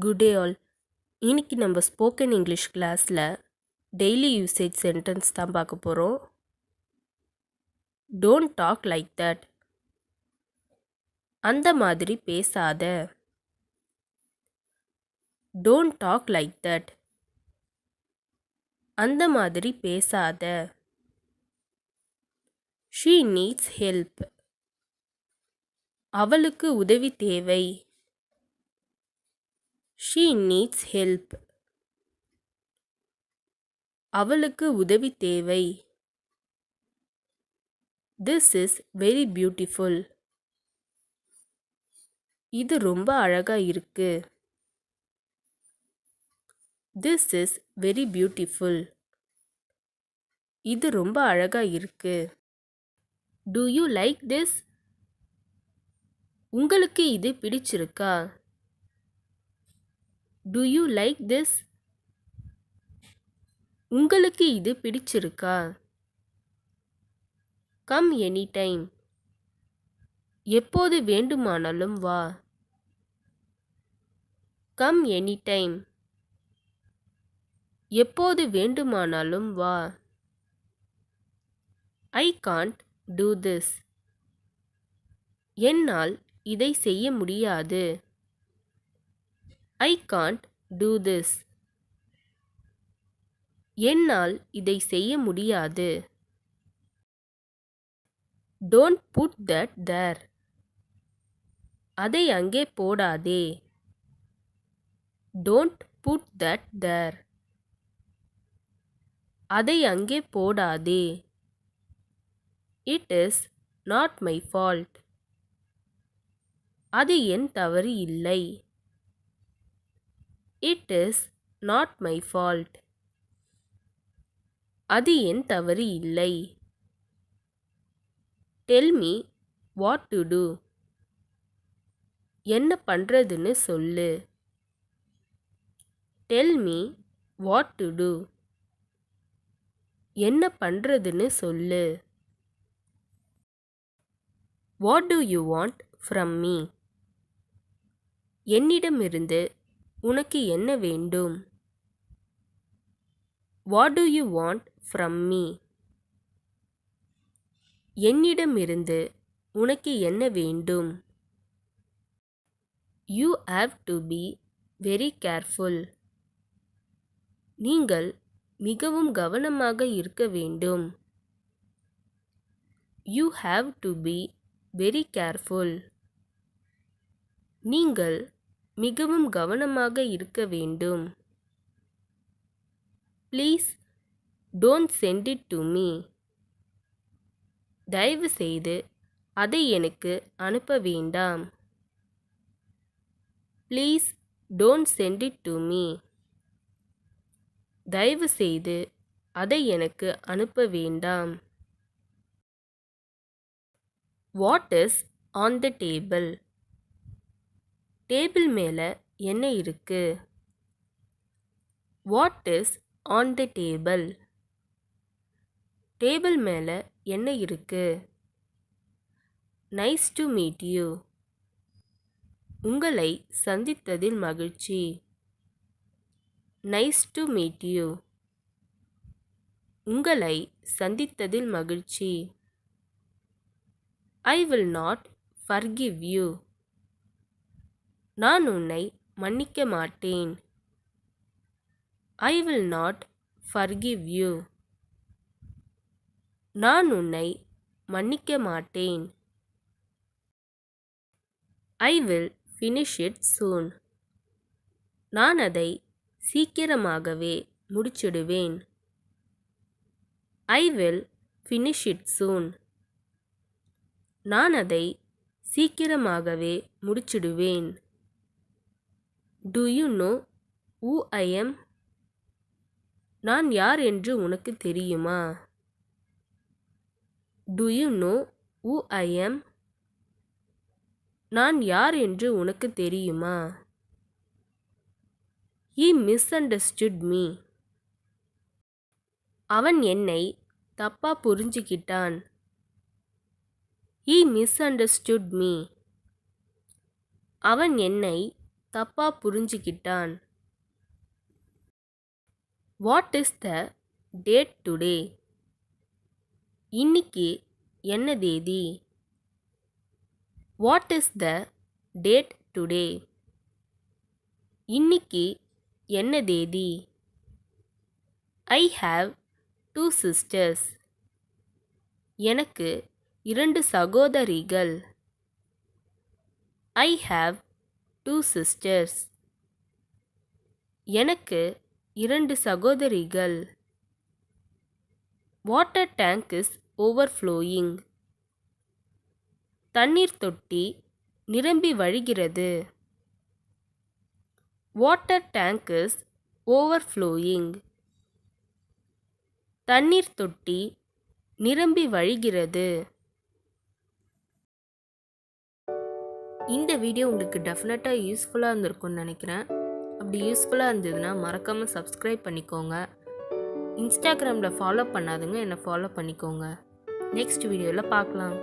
Good day all. இன்னைக்கு நம்ம spoken English கிளாஸில் டெய்லி யூசேஜ் சென்டென்ஸ் தான் பார்க்க போகிறோம். Don't talk like that. அந்த மாதிரி பேசாத. Don't talk like that. அந்த மாதிரி பேசாத. She needs help. அவளுக்கு உதவி தேவை. She needs help. அவளுக்கு உதவி தேவை. This is very beautiful. இது ரொம்ப அழகா இருக்கு. This is very beautiful. இது ரொம்ப அழகா இருக்கு. Do you like this? உங்களுக்கு இது பிடிச்சிருக்கா? Do you like this? உங்களுக்கு இது பிடிச்சிருக்கா? Come any time. எப்போது வேண்டுமானாலும் வா. Come any time. எப்போது வேண்டுமானாலும் வா. I can't do this. என்னால் இதை செய்ய முடியாது. I can't do this. என்னால் இதை செய்ய முடியாது. Don't put that there. அதை அங்கே போடாதே. Don't put that there. அதை அங்கே போடாதே. It is not my fault. அது என் தவறு இல்லை. It is not my fault. அது என் தவறு இல்லை. Tell me what to do. என்ன பண்றதுன்னு சொல்லு. Tell me what to do. என்ன பண்றதுன்னு சொல்லு. What do you want from me? என்னிடமிருந்து உனக்கு என்ன வேண்டும்? What do you want from me? என்னிடமிருந்து உனக்கு என்ன வேண்டும்? You have to be very careful. நீங்கள் மிகவும் கவனமாக இருக்க வேண்டும். You have to be very careful. நீங்கள் மிகவும் கவனமாக இருக்க வேண்டும். Please don't send it to me. தயவு செய்து அதை எனக்கு அனுப்ப வேண்டாம். Please don't send it to me. தயவு செய்து அதை எனக்கு அனுப்ப வேண்டாம். What is on the table? Table மேலே என்ன இருக்கு? What is on the table? Table மேலே என்ன இருக்கு? Nice to meet you. உங்களை சந்தித்ததில் மகிழ்ச்சி. Nice to meet you. உங்களை சந்தித்ததில் மகிழ்ச்சி. I will not forgive you. நான் உன்னை மன்னிக்க மாட்டேன். I will not forgive you. நான் உன்னை மன்னிக்க மாட்டேன். I will finish it soon. நான் அதை சீக்கிரமாகவே முடிச்சிடுவேன். I will finish it soon. நான் அதை சீக்கிரமாகவே முடிச்சிடுவேன். To you know who I am? நான் யார் என்று உனக்கு தெரியுமா? To you know who I am? நான் யார் என்று உனக்கு தெரியுமா? He misunderstood me. அவன் என்னை தப்பா புரிஞ்சுக்கிட்டான். He misunderstood me. அவன் என்னை தப்பா புரிஞ்சுக்கிட்டான். What is the date today? இன்னைக்கு என்ன தேதி? What is the date today? இன்னைக்கு என்ன தேதி? I have 2 sisters. எனக்கு 2 சகோதரிகள். I have 2 sisters. எனக்கு 2 சகோதரிகள். Water tank is overflowing. தண்ணீர் தொட்டி நிரம்பி வழிகிறது. Water tank is overflowing. தண்ணீர் தொட்டி நிரம்பி வழிகிறது. இந்த வீடியோ உங்களுக்கு டெஃபினட்டாக யூஸ்ஃபுல்லாக இருந்திருக்கும்னு நினைக்கிறேன். அப்படி யூஸ்ஃபுல்லாக இருந்ததுன்னா மறக்காமல் சப்ஸ்கிரைப் பண்ணிக்கோங்க. இன்ஸ்டாகிராமில் ஃபாலோ பண்ணாதுங்க, என்னை ஃபாலோ பண்ணிக்கோங்க. நெக்ஸ்ட் வீடியோவில் பார்க்கலாம்.